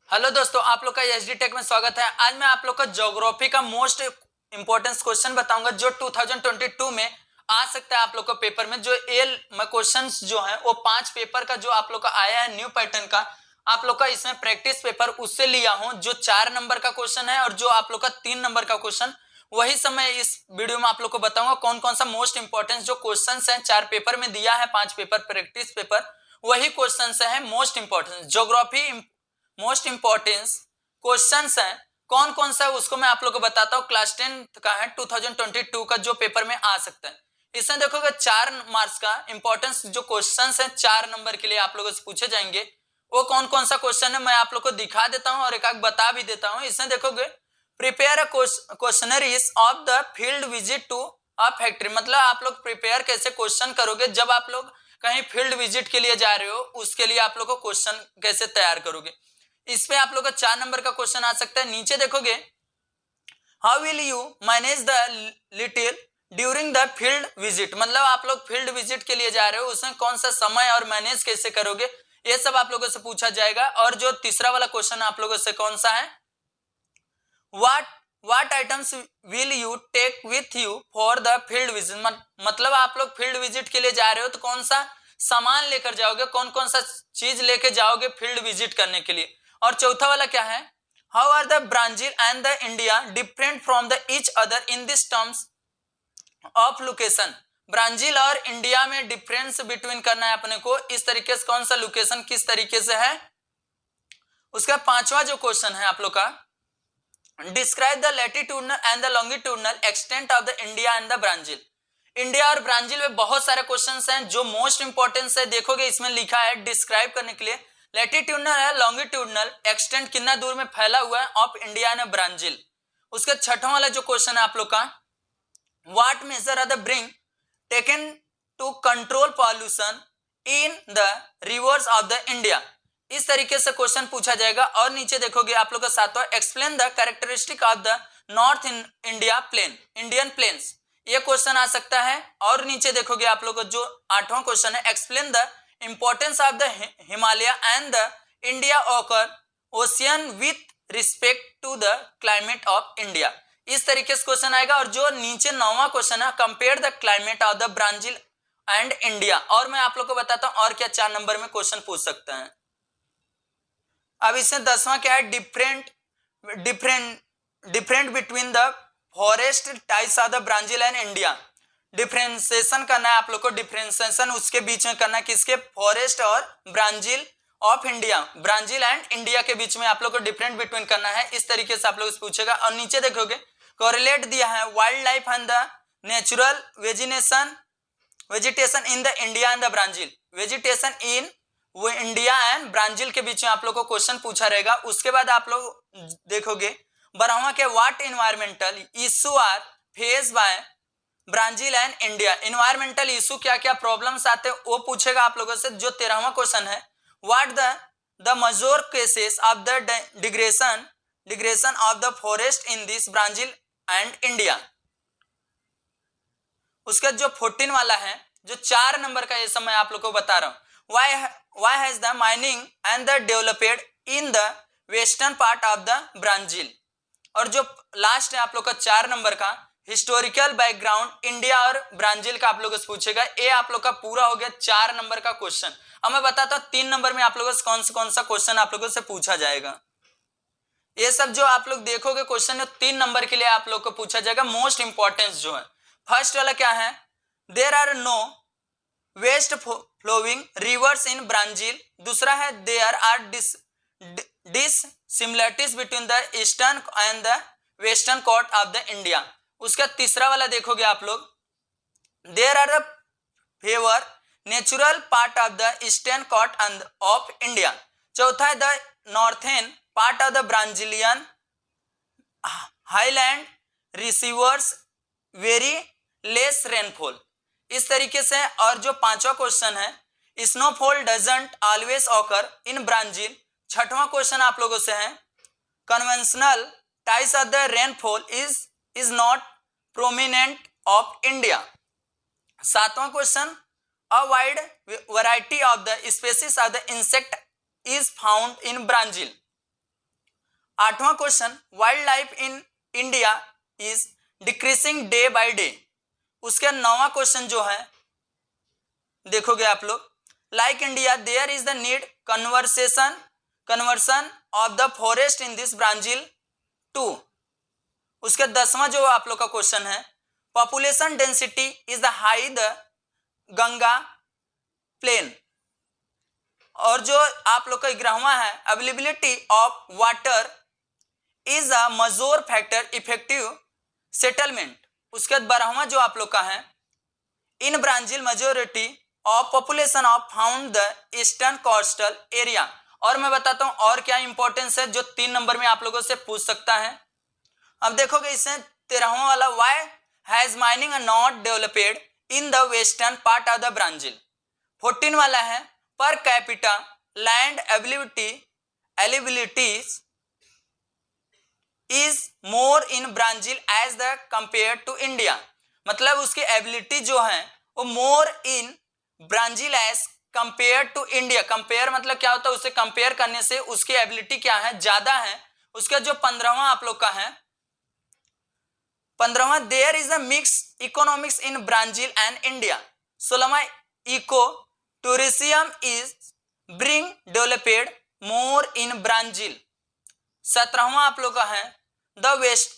Hello दोस्तों, आप लोग का एचडी टेक में स्वागत है। आज मैं आप लोग का ज्योग्राफी का मोस्ट इंपॉर्टेंट क्वेश्चन बताऊंगा जो 2022 में आ सकता है आप लोग को पेपर में। जो क्वेश्चंस जो है वो 5 पेपर का जो आप लोग का आया है न्यू पैटर्न का, आप लोग का इसमें प्रैक्टिस पेपर उससे लिया हूं। जो 4 नंबर का क्वेश्चन है और जो आप लोग का 3 नंबर का क्वेश्चन, वही सब मैं इस वीडियो में आप लोग को बताऊंगा। कौन कौन सा मोस्ट इंपॉर्टेंट जो क्वेश्चन है 4 पेपर में दिया है, 5 पेपर प्रैक्टिस पेपर, वही क्वेश्चन है most important geography most importance questions हैं। कौन कौन सा है उसको मैं आप लोगों को बताता हूँ। क्लास 10 का है 2022 का जो पेपर में आ सकता है। इसमें देखोगे 4 मार्क्स का इंपॉर्टेंस जो क्वेश्चंस है 4 नंबर के लिए आप लोगों से पूछे जाएंगे। वो कौन कौन सा क्वेश्चन है मैं आप लोग को दिखा देता हूँ और एक आध बता भी देता हूँ। इसमें देखोगे prepare questionnaires of the field visit to a factory, मतलब आप लोग प्रिपेयर कैसे क्वेश्चन करोगे जब आप लोग कहीं फील्ड विजिट के लिए जा रहे हो, उसके लिए आप लोग को क्वेश्चन कैसे तैयार करोगे। इस पे आप लोग का 4 नंबर का क्वेश्चन आ सकता है। नीचे देखोगे how will you manage the little during the field visit, मतलब आप लोग फील्ड विजिट के लिए जा रहे हो, उसमें कौन सा समय और मैनेज कैसे करोगे, ये सब आप लोगों से पूछा जाएगा। और जो तीसरा वाला क्वेश्चन आप लोगों से कौन सा है, what items will you take with you for the field visit, मतलब आप लोग फील्ड विजिट के लिए जा रहे हो तो कौन सा सामान लेकर जाओगे, कौन कौन सा चीज लेके जाओगे फील्ड विजिट करने के लिए। और चौथा वाला क्या है, how are the Brazil and the India different from the each other in this terms of location, Brazil और इंडिया में डिफरेंस बिटवीन करना है अपने को। इस तरीके से कौन सा लोकेशन किस तरीके से है। उसका 5वां जो क्वेश्चन है आप लोग का, describe the latitudinal and the longitudinal extent of the India and the Brazil. India और ब्राजील में बहुत सारे क्वेश्चंस हैं जो मोस्ट इंपॉर्टेंस है। देखोगे इसमें लिखा है डिस्क्राइब करने के लिए लैटिट्यूडनल है, लॉन्गिट्यूडनल एक्सटेंट कितना दूर में फैला हुआ है ऑफ इंडिया एंड ब्राजील। उसका 6वां वाला जो क्वेश्चन है आप लोग का, what major are the bring taken to control pollution in the rivers of the India. इस तरीके से क्वेश्चन पूछा जाएगा। और नीचे देखोगे आप लोग का 7वां, explain the characteristic of the north in India plain, Indian plains, ये क्वेश्चन आ सकता है। और नीचे देखोगे आप लोग का जो 8वां क्वेश्चन है, explain the importance of the Himalaya and the India ओकर ocean with respect to the climate of India. इस तरीके से क्वेश्चन आएगा। और जो नीचे 9वां क्वेश्चन है, compare the climate of the Brazil and India. और मैं आप लोग को बताता हूं और क्या 4 नंबर में क्वेश्चन पूछ सकते हैं। अब इसमें 10वां क्या है, different different between the forest types of the Brazil and India. Differentiation करना है आप लोग को, डिफरेंशिएशन उसके बीच में करना है किसके, फॉरेस्ट और Brazil of India, Brazil and India के बीच में आप लोग को डिफरेंट बिटवीन करना है। इस तरीके से आप लोग पूछेगा। और नीचे देखोगे कोरिलेट दिया है wild life and the natural vegetation in the India and the Brazil, vegetation in वो इंडिया एंड ब्राजील के बीच में आप लोग को क्वेश्चन पूछा रहेगा। उसके बाद आप लोग देखोगे 12वां के what environmental issue are face by Brazil and India, environmental issue क्या क्या प्रॉब्लम्स आते हैं वो पूछेगा आप लोगों से। जो 13वां क्वेश्चन है, what the major causes of the degradation of the forest in this Brazil and India. उसका जो 14 वाला है, जो 4 नंबर का, ये सब मैं आप लोग को बता रहा हूं। why has the mining and the developed in the western part of the Brazil। और जो लास्ट है आप लोग का 4 नंबर का, हिस्टोरिकल बैकग्राउंड इंडिया और ब्राजील का आप लोगों से पूछेगा। ये आप लोग का पूरा हो गया 4 नंबर का क्वेश्चन। अब मैं बताता हूं 3 नंबर में आप लोगों से कौन सा क्वेश्चन आप लोगों से पूछा जाएगा। ये सब जो आप लोग देखोगे क्वेश्चन 3 नंबर के लिए आप लोग को पूछा जाएगा, मोस्ट इंपॉर्टेंस जो है। फर्स्ट वाला क्या है, there are no west flowing rivers in Brazil. दूसरा है there are dissimilarities between the eastern and the western coast of the India. उसका तीसरा वाला देखोगे आप लोग, there are fewer natural part of the eastern coast of India. चौथा है the northern part of the Brazilian highland receives very less rainfall. इस तरीके से। और जो 5वां क्वेश्चन है, snowfall doesn't always occur in Brazil. 6वां क्वेश्चन आप लोगों से है, conventional types of the rainfall is not prominent of India. 7वां question, a wide variety of the species of the insect is found in Brazil. 8वां question, wild life in India is decreasing day by day. उसके 9वां question जो है देखोगे आप लोग, like India there is the need conversion of the forest in this Brazil too. उसके 10वां जो आप लोग का क्वेश्चन है, population density is the high the Ganga plain. और जो आप लोग का 11वां है, availability of water is a major factor effective settlement. उसके बाद 12वां जो आप लोग का है, in Brazil majority of population of found the eastern coastal area. और मैं बताता हूं और क्या इंपॉर्टेंस है जो 3 नंबर में आप लोगों से पूछ सकता है। अब देखोगे इसमें 13वां वाला, why has mining not developed in the western part of the Brazil. 14 वाला है, per capita land availabilities is more in Brazil as the compare to India. मतलब उसकी एबिलिटी जो है वो more in Brazil as compare to India. Compare मतलब क्या होता है, उसे कंपेयर करने से उसकी एबिलिटी क्या है, ज्यादा है। उसका जो 15वां आप लोग का है, 15वां, there is a mix economics in Brazil and India. 16वां, eco tourism is bring developed more in Brazil. 17वां आप लोग का है, the west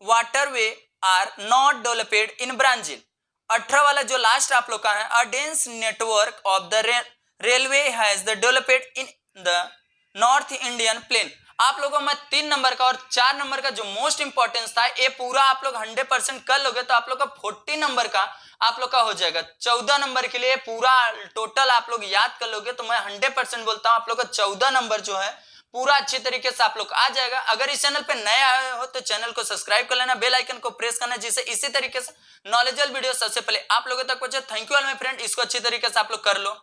waterway are not developed in Brazil. 18 वाला जो लास्ट आप लोग का है, a dense network of the railway has the developed in the north Indian plain. आप लोगों में 3 नंबर का और 4 नंबर का जो मोस्ट इंपॉर्टेंस था, ये पूरा आप लोग 100% कर लोगे तो आप लोग का 40 नंबर का आप लोग का हो जाएगा। 14 नंबर के लिए पूरा टोटल आप लोग याद कर लोगे तो मैं 100% बोलता हूं आप लोग का 14 नंबर जो है पूरा अच्छे तरीके से आप लोग आ जाएगा। अगर इस चैनल पे नए आए हो तो चैनल को सब्सक्राइब कर लेना, बेल आइकन को प्रेस करना, जिससे इसी तरीके से नॉलेजेबल वीडियो सबसे पहले आप लोगों तक पहुंचे। Thank you all my friend, इसको अच्छी तरीके से आप लोग कर लो।